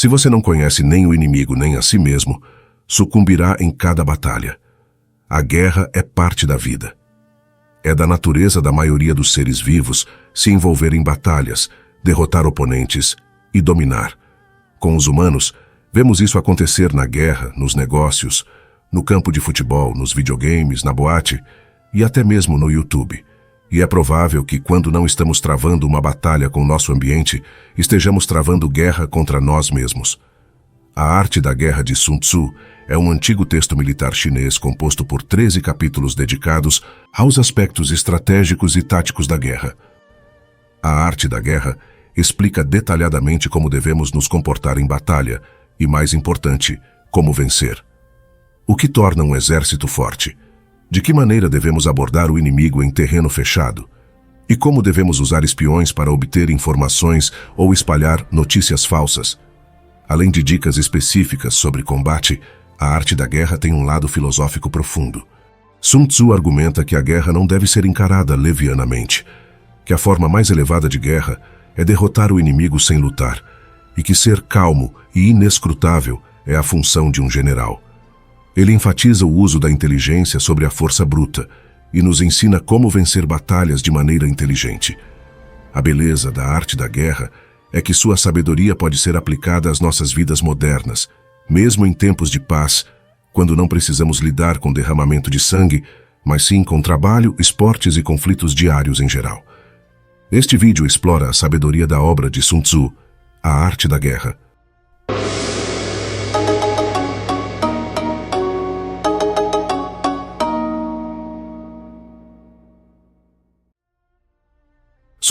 Se você não conhece nem o inimigo nem a si mesmo, sucumbirá em cada batalha. A guerra é parte da vida. É da natureza da maioria dos seres vivos se envolver em batalhas, derrotar oponentes e dominar. Com os humanos, vemos isso acontecer na guerra, nos negócios, no campo de futebol, nos videogames, na boate e até mesmo no YouTube. E é provável que, quando não estamos travando uma batalha com o nosso ambiente, estejamos travando guerra contra nós mesmos. A Arte da Guerra de Sun Tzu é um antigo texto militar chinês composto por 13 capítulos dedicados aos aspectos estratégicos e táticos da guerra. A Arte da Guerra explica detalhadamente como devemos nos comportar em batalha e, mais importante, como vencer. O que torna um exército forte? De que maneira devemos abordar o inimigo em terreno fechado? E como devemos usar espiões para obter informações ou espalhar notícias falsas? Além de dicas específicas sobre combate, a Arte da Guerra tem um lado filosófico profundo. Sun Tzu argumenta que a guerra não deve ser encarada levianamente, que a forma mais elevada de guerra é derrotar o inimigo sem lutar, e que ser calmo e inescrutável é a função de um general. Ele enfatiza o uso da inteligência sobre a força bruta e nos ensina como vencer batalhas de maneira inteligente. A beleza da arte da guerra é que sua sabedoria pode ser aplicada às nossas vidas modernas, mesmo em tempos de paz, quando não precisamos lidar com derramamento de sangue, mas sim com trabalho, esportes e conflitos diários em geral. Este vídeo explora a sabedoria da obra de Sun Tzu, A Arte da Guerra.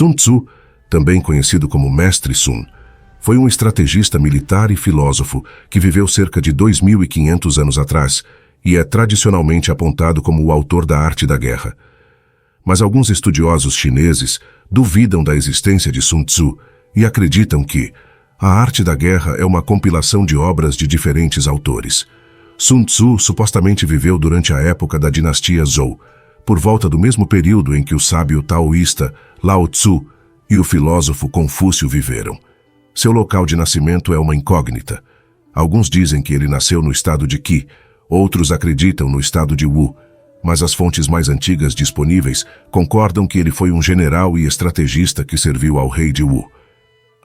Sun Tzu, também conhecido como Mestre Sun, foi um estrategista militar e filósofo que viveu cerca de 2.500 anos atrás e é tradicionalmente apontado como o autor da arte da guerra. Mas alguns estudiosos chineses duvidam da existência de Sun Tzu e acreditam que a arte da guerra é uma compilação de obras de diferentes autores. Sun Tzu supostamente viveu durante a época da dinastia Zhou, por volta do mesmo período em que o sábio taoísta Lao Tzu e o filósofo Confúcio viveram. Seu local de nascimento é uma incógnita. Alguns dizem que ele nasceu no estado de Qi, outros acreditam no estado de Wu, mas as fontes mais antigas disponíveis concordam que ele foi um general e estrategista que serviu ao rei de Wu.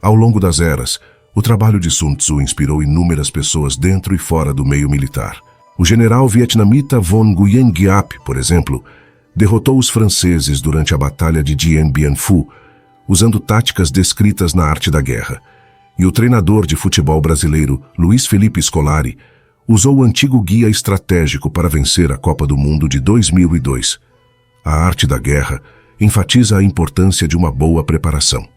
Ao longo das eras, o trabalho de Sun Tzu inspirou inúmeras pessoas dentro e fora do meio militar. O general vietnamita Von Nguyen Giap, por exemplo, derrotou os franceses durante a Batalha de Dien Bien Phu, usando táticas descritas na arte da guerra. E o treinador de futebol brasileiro, Luiz Felipe Scolari, usou o antigo guia estratégico para vencer a Copa do Mundo de 2002. A arte da guerra enfatiza a importância de uma boa preparação.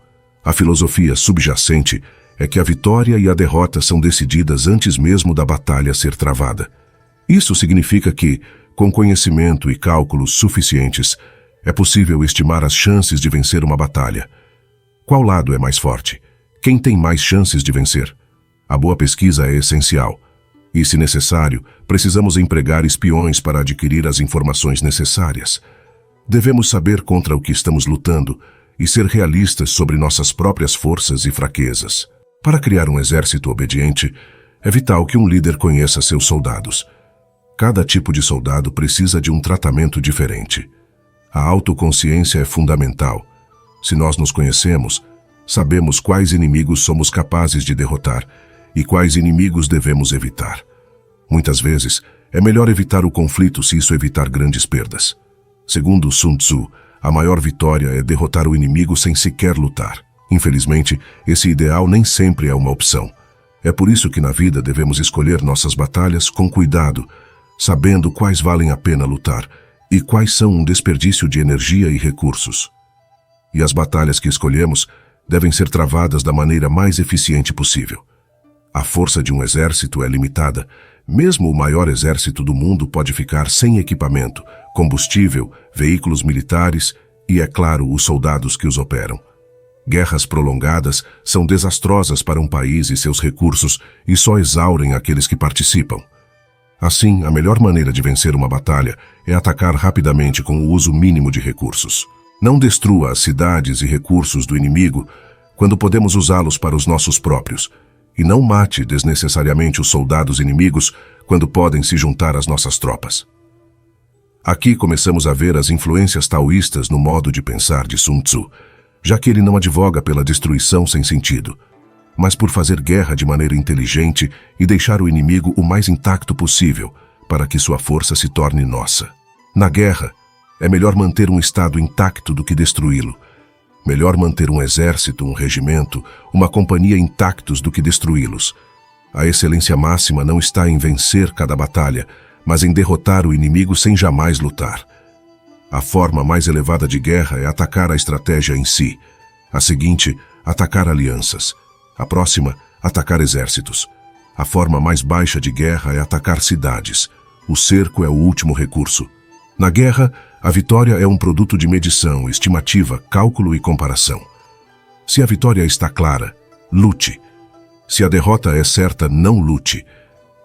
A filosofia subjacente é que a vitória e a derrota são decididas antes mesmo da batalha ser travada. Isso significa que, com conhecimento e cálculos suficientes, é possível estimar as chances de vencer uma batalha. Qual lado é mais forte? Quem tem mais chances de vencer? A boa pesquisa é essencial. E, se necessário, precisamos empregar espiões para adquirir as informações necessárias. Devemos saber contra o que estamos lutando e ser realistas sobre nossas próprias forças e fraquezas. Para criar um exército obediente, é vital que um líder conheça seus soldados. Cada tipo de soldado precisa de um tratamento diferente. A autoconsciência é fundamental. Se nós nos conhecemos, sabemos quais inimigos somos capazes de derrotar e quais inimigos devemos evitar. Muitas vezes, é melhor evitar o conflito se isso evitar grandes perdas. Segundo Sun Tzu, a maior vitória é derrotar o inimigo sem sequer lutar. Infelizmente, esse ideal nem sempre é uma opção. É por isso que na vida devemos escolher nossas batalhas com cuidado, sabendo quais valem a pena lutar e quais são um desperdício de energia e recursos. E as batalhas que escolhemos devem ser travadas da maneira mais eficiente possível. A força de um exército é limitada. Mesmo o maior exército do mundo pode ficar sem equipamento, combustível, veículos militares e, é claro, os soldados que os operam. Guerras prolongadas são desastrosas para um país e seus recursos e só exaurem aqueles que participam. Assim, a melhor maneira de vencer uma batalha é atacar rapidamente com o uso mínimo de recursos. Não destrua as cidades e recursos do inimigo quando podemos usá-los para os nossos próprios. e não mate desnecessariamente os soldados inimigos quando podem se juntar às nossas tropas. Aqui começamos a ver as influências taoístas no modo de pensar de Sun Tzu, já que ele não advoga pela destruição sem sentido, mas por fazer guerra de maneira inteligente e deixar o inimigo o mais intacto possível, para que sua força se torne nossa. Na guerra, é melhor manter um estado intacto do que destruí-lo. Melhor manter um exército, um regimento, uma companhia intactos do que destruí-los. A excelência máxima não está em vencer cada batalha, mas em derrotar o inimigo sem jamais lutar. A forma mais elevada de guerra é atacar a estratégia em si. A seguinte, atacar alianças. A próxima, atacar exércitos. A forma mais baixa de guerra é atacar cidades. O cerco é o último recurso. Na guerra, a vitória é um produto de medição, estimativa, cálculo e comparação. Se a vitória está clara, lute. Se a derrota é certa, não lute.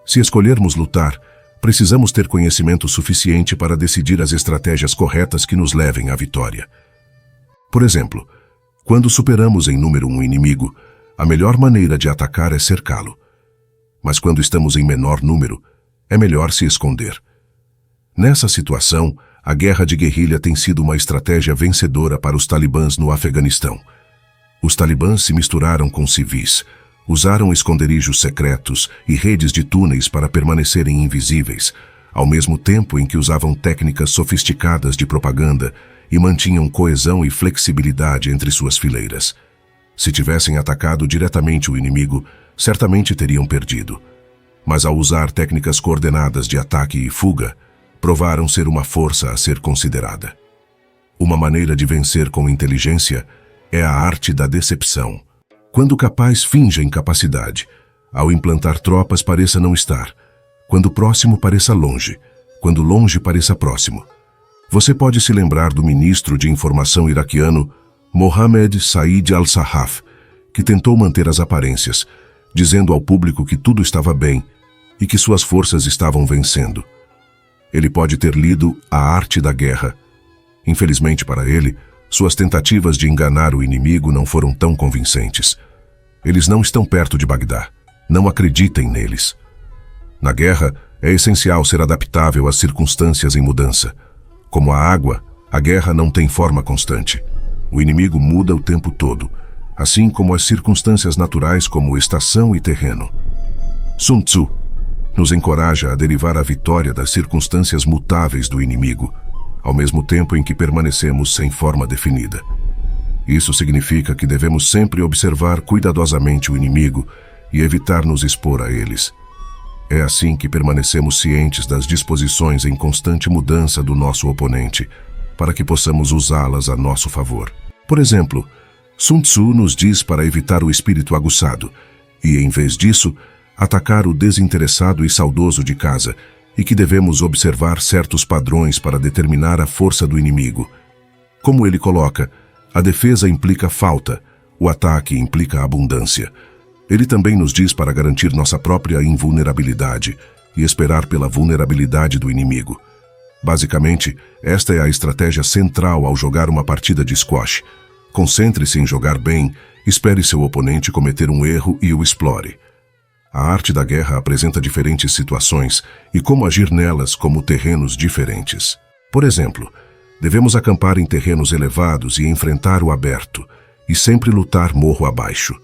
Se escolhermos lutar, precisamos ter conhecimento suficiente para decidir as estratégias corretas que nos levem à vitória. Por exemplo, quando superamos em número um inimigo, a melhor maneira de atacar é cercá-lo. Mas quando estamos em menor número, é melhor se esconder. Nessa situação, a guerra de guerrilha tem sido uma estratégia vencedora para os talibãs no Afeganistão. Os talibãs se misturaram com civis, usaram esconderijos secretos e redes de túneis para permanecerem invisíveis, ao mesmo tempo em que usavam técnicas sofisticadas de propaganda e mantinham coesão e flexibilidade entre suas fileiras. Se tivessem atacado diretamente o inimigo, certamente teriam perdido. Mas ao usar técnicas coordenadas de ataque e fuga, provaram ser uma força a ser considerada. Uma maneira de vencer com inteligência é a arte da decepção. Quando o capaz finge a incapacidade, ao implantar tropas pareça não estar, quando próximo pareça longe, quando longe pareça próximo. Você pode se lembrar do ministro de informação iraquiano Mohammed Said al-Sahaf, que tentou manter as aparências, dizendo ao público que tudo estava bem e que suas forças estavam vencendo. Ele pode ter lido A Arte da Guerra. Infelizmente para ele, suas tentativas de enganar o inimigo não foram tão convincentes. Eles não estão perto de Bagdá. Não acreditem neles. Na guerra, é essencial ser adaptável às circunstâncias em mudança. Como a água, a guerra não tem forma constante. O inimigo muda o tempo todo, assim como as circunstâncias naturais como estação e terreno. Sun Tzu nos encoraja a derivar a vitória das circunstâncias mutáveis do inimigo, ao mesmo tempo em que permanecemos sem forma definida. Isso significa que devemos sempre observar cuidadosamente o inimigo e evitar nos expor a eles. É assim que permanecemos cientes das disposições em constante mudança do nosso oponente, para que possamos usá-las a nosso favor. Por exemplo, Sun Tzu nos diz para evitar o espírito aguçado e, em vez disso, atacar o desinteressado e saudoso de casa, e que devemos observar certos padrões para determinar a força do inimigo. Como ele coloca, a defesa implica falta, o ataque implica abundância. Ele também nos diz para garantir nossa própria invulnerabilidade e esperar pela vulnerabilidade do inimigo. Basicamente, esta é a estratégia central ao jogar uma partida de squash. Concentre-se em jogar bem, espere seu oponente cometer um erro e o explore. A arte da guerra apresenta diferentes situações e como agir nelas como terrenos diferentes. Por exemplo, devemos acampar em terrenos elevados e enfrentar o aberto, e sempre lutar morro abaixo.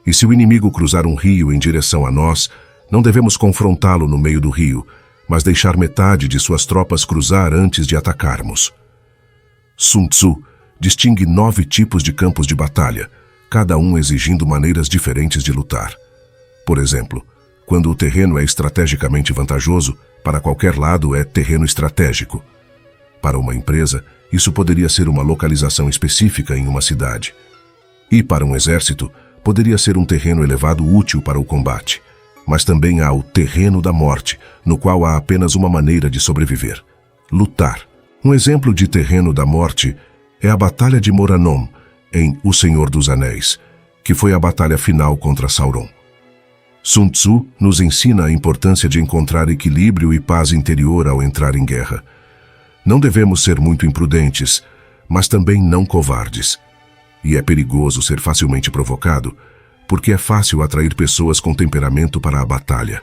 E se o inimigo cruzar um rio em direção a nós, não devemos confrontá-lo no meio do rio, mas deixar metade de suas tropas cruzar antes de atacarmos. Sun Tzu distingue 9 tipos de campos de batalha, cada um exigindo maneiras diferentes de lutar. Por exemplo, quando o terreno é estrategicamente vantajoso, para qualquer lado é terreno estratégico. Para uma empresa, isso poderia ser uma localização específica em uma cidade. E para um exército, poderia ser um terreno elevado útil para o combate. Mas também há o terreno da morte, no qual há apenas uma maneira de sobreviver: lutar. Um exemplo de terreno da morte é a Batalha de Morannon, em O Senhor dos Anéis, que foi a batalha final contra Sauron. Sun Tzu nos ensina a importância de encontrar equilíbrio e paz interior ao entrar em guerra. Não devemos ser muito imprudentes, mas também não covardes. E é perigoso ser facilmente provocado, porque é fácil atrair pessoas com temperamento para a batalha.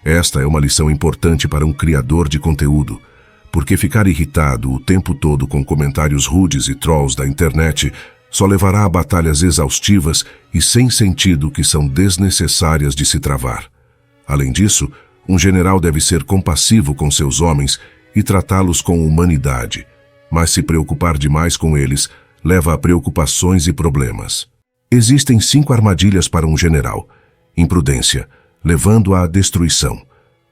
Esta é uma lição importante para um criador de conteúdo, porque ficar irritado o tempo todo com comentários rudes e trolls da internet só levará a batalhas exaustivas e sem sentido que são desnecessárias de se travar. Além disso, um general deve ser compassivo com seus homens e tratá-los com humanidade, mas se preocupar demais com eles leva a preocupações e problemas. Existem 5 armadilhas para um general: imprudência, levando à destruição;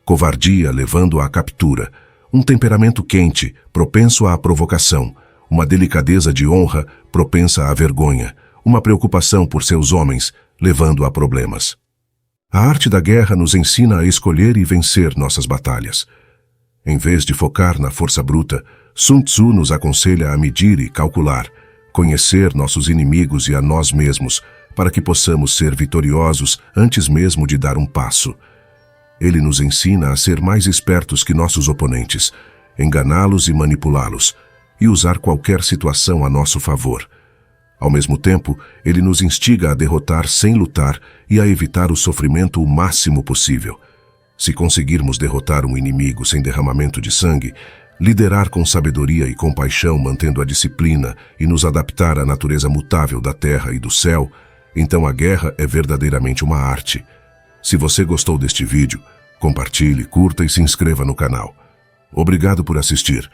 covardia, levando à captura; um temperamento quente, propenso à provocação; uma delicadeza de honra, propensa à vergonha; uma preocupação por seus homens, levando a problemas. A arte da guerra nos ensina a escolher e vencer nossas batalhas. Em vez de focar na força bruta, Sun Tzu nos aconselha a medir e calcular, conhecer nossos inimigos e a nós mesmos, para que possamos ser vitoriosos antes mesmo de dar um passo. Ele nos ensina a ser mais espertos que nossos oponentes, enganá-los e manipulá-los, e usar qualquer situação a nosso favor. Ao mesmo tempo, ele nos instiga a derrotar sem lutar e a evitar o sofrimento o máximo possível. Se conseguirmos derrotar um inimigo sem derramamento de sangue, liderar com sabedoria e compaixão mantendo a disciplina e nos adaptar à natureza mutável da terra e do céu, então a guerra é verdadeiramente uma arte. Se você gostou deste vídeo, compartilhe, curta e se inscreva no canal. Obrigado por assistir.